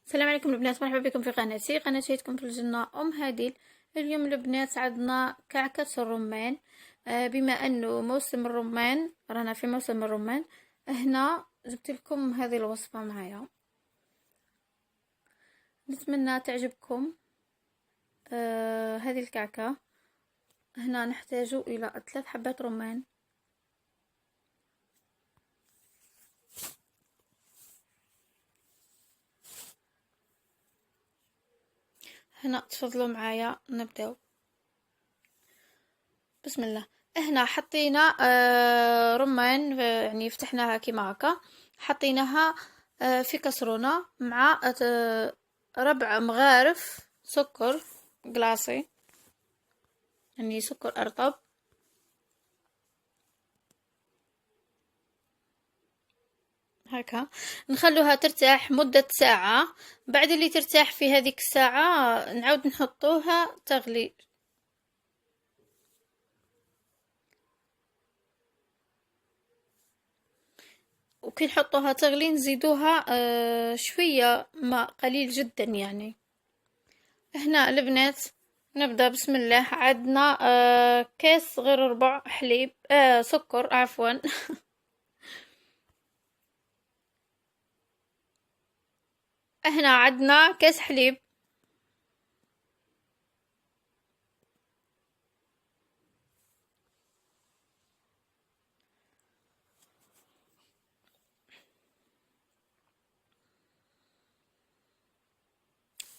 السلام عليكم البنات، مرحبا بكم في قناة هيتكم في الجنة أم هاديل. اليوم البنات عندنا كعكة الرمان. بما أنه موسم الرمان، رانا في موسم الرمان. هنا جبت لكم هذه الوصفة معايا، نتمنى تعجبكم. هذه الكعكة هنا نحتاج إلى 3 حبات رمان، هنا تفضلوا معايا نبداو. بسم الله. هنا حطينا رمان، يعني فتحناها كيما هكا، حطيناها في كسرونة مع ربع مغارف سكر قلاصي، يعني سكر أرطب. هكا نخلوها ترتاح مدة ساعة. بعد اللي ترتاح في هذيك الساعة نعاود نحطوها تغلي. وكي نحطوها تغلي نزيدوها شوية ماء قليل جدا يعني. هنا البنات نبدأ بسم الله. عندنا كاس غير ربع حليب، سكر عفوا. هنا عندنا كاس حليب،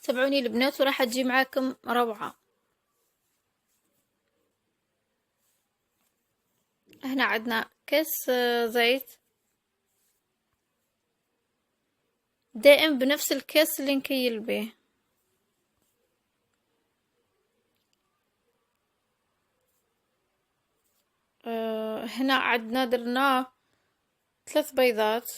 تبعوني البنات وراح تجي معاكم روعة. هنا عندنا كاس زيت، دائم بنفس الكاس اللي نكيل به. هنا عندنا درنا 3 بيضات،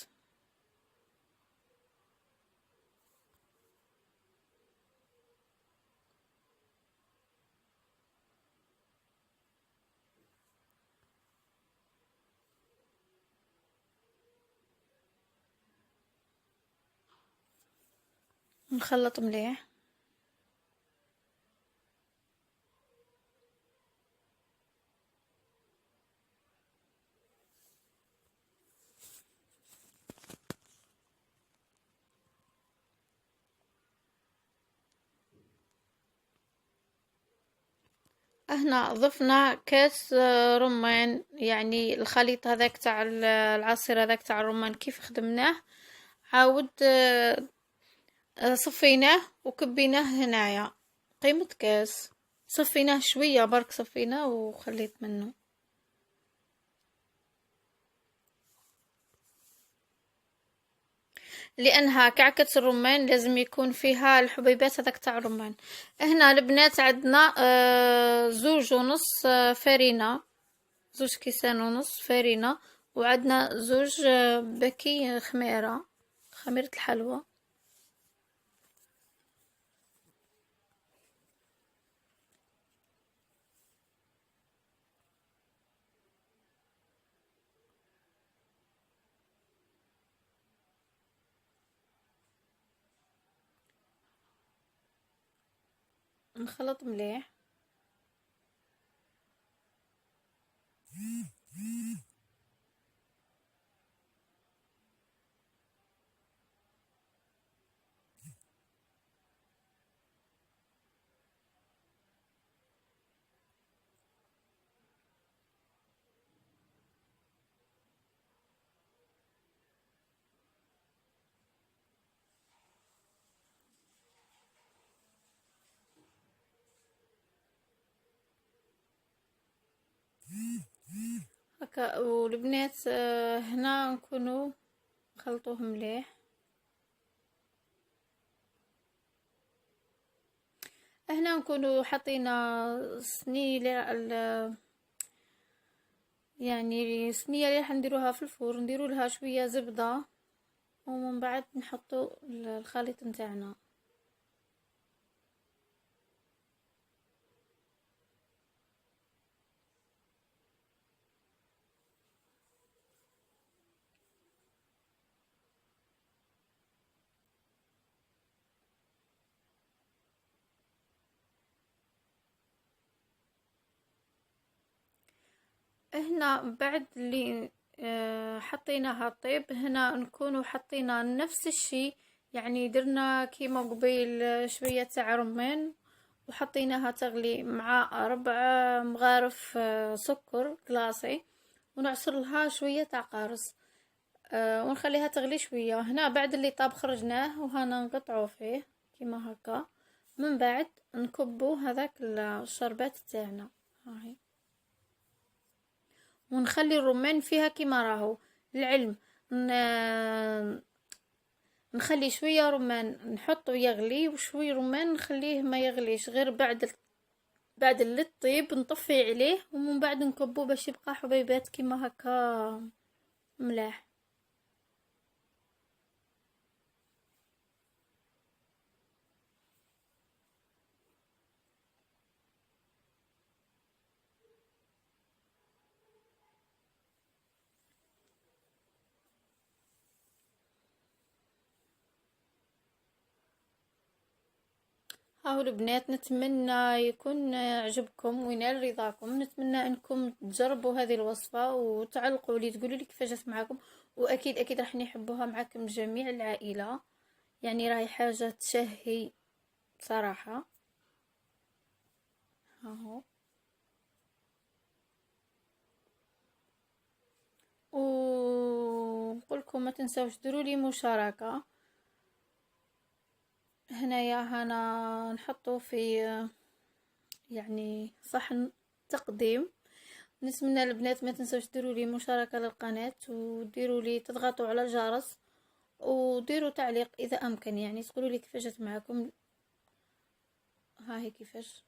نخلط مليح. هنا ضفنا كاس رمان، يعني الخليط هذاك تاع العصير هذاك تاع الرمان كيف خدمناه. عاود صفيناه وكبيناه هنايا قيمة كاس. صفيناه شوية برك، صفيناه وخليت منه، لانها كعكة الرمان لازم يكون فيها الحبيبات هذاك تاع الرمان. هنا البنات عندنا 2.5 فرينة، 2 كيسان ونص فرينة، وعندنا 2 باكي خميرة، خميرة الحلوى. نخلط مليح. هكا والبنات هنا نكونوا نخلطوه مليح. هنا نكونوا حطينا صينية، يعني صينية اللي راح نديروها في الفرن، نديرو لها شوية زبدة ومن بعد نحطو الخليط نتاعنا. هنا بعد اللي حطيناها طيب، هنا نكونوا حطينا نفس الشي، يعني درنا كيما قبيل شوية تاع رمان وحطيناها تغلي مع 4 مغارف سكر كلاصي، ونعصر لها شوية تاع قارص ونخليها تغلي شوية. هنا بعد اللي طاب خرجناه وهنا نقطعه فيه كيما هكا، من بعد نكبو هذاك الشربات تاعنا هاي، ونخلي الرمان فيها كيما راهو. العلم نخلي شويه رمان نحطه يغلي، وشوي رمان نخليه ما يغليش، غير بعد اللي طيب نطفي عليه، ومن بعد نكبوه باش يبقى حبيبات كيما هكا ملاح. هاو البنات، نتمنى يكون عجبكم وينال رضاكم، نتمنى انكم تجربوا هذه الوصفة وتعلقوا لي تقولوا لي كيفاش جات معكم، واكيد اكيد راح يحبوها معكم جميع العائلة، يعني راهي حاجة تشهي بصراحة. هاهو، ونقولكم ما تنسوش ديروا لي مشاركة. هنايا هنا نحطه في يعني صحن تقديم. نتمنى البنات ما تنسوش ديروا لي مشاركة للقناة، وديروا لي تضغطوا على الجرس، وديروا تعليق اذا امكن، يعني تقولوا لي كيفاش جات معكم. ها هي كيفاش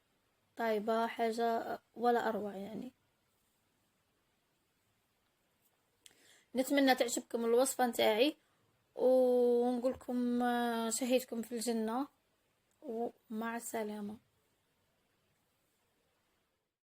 طيبة، حاجة ولا اروع يعني. نتمنى تعجبكم الوصفة نتاعي، ونقولكم شهيتكم في الجنة، ومع السلامة.